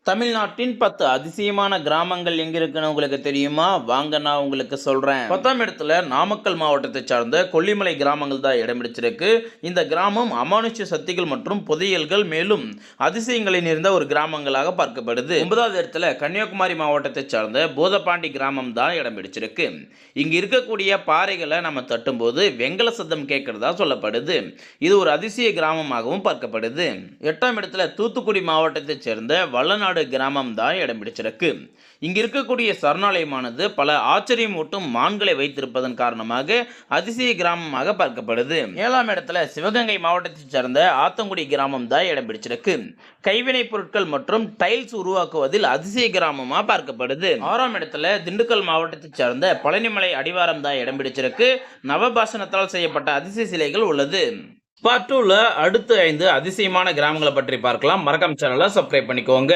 தமிழ்நாட்டின் 10 அதிசயமான கிராமங்கள் எங்க இருக்குன்னு உங்களுக்கு தெரியுமா? வாங்க நான் உங்களுக்கு சொல்றேன். 10ஆம் இடத்துல நாமக்கல் மாவட்டத்தைச் சார்ந்த கொல்லிமலை கிராமங்கள் தான் இடம் பிடிச்சிருக்கு. இந்த கிராமம் அமானுஷ்ய சக்திகள் மற்றும் புதையல்கள் மேலும் அதிசயங்களை நிறைந்த ஒரு கிராமங்களாக பார்க்கப்படுது. 9வது இடத்துல கன்னியாகுமரி மாவட்டத்தைச் சார்ந்த பூதப்பாண்டி கிராமம் தான் இடம் பிடிச்சிருக்கு. இங்க இருக்கக்கூடிய பாறைகளை நம்ம தட்டும்போது வெங்கல சத்தம் கேட்கிறதா சொல்லப்படுது. இது ஒரு அதிசய கிராமமாகவும் பார்க்கப்படுது. 8ஆம் இடத்துல தூத்துக்குடி மாவட்டத்தைச் சேர்ந்த வல்லநாடு கிராமம் தான் இடம் பிடிச்சிருக்கு. இங்க இருக்கக்கூடிய சரணாலயமானது பல ஆச்சரியமூட்டும் மான்களை வைத்திருப்பதன் காரணமாக அதிசய கிராமமாக பார்க்கப்படுது. 7ஆம் இடத்துல சிவகங்கை மாவட்டத்தைச் சேர்ந்த ஆத்தங்குடி கிராமம் தான் இடம் பிடிச்சிருக்கு. கைவினைப் பொருட்கள் மற்றும் டைல்ஸ் உருவாக்குவதில் அதிசய கிராமமா பார்க்கப்படுது. 6ஆம் இடத்துல திண்டுக்கல் மாவட்டத்தைச் சேர்ந்த பழனிமலை அடிவாரம் தான் இடம் பிடிச்சிருக்கு. நவபாசனத்தால் செய்யப்பட்ட அதிசய சிலைகள் உள்ளது. பார்ட் 2ல அடுத்த 5 அதிசயமான கிராமங்களை பற்றி பார்க்கலாம். மறக்காம சேனலை சப்ஸ்கிரைப் பண்ணிக்கோங்க.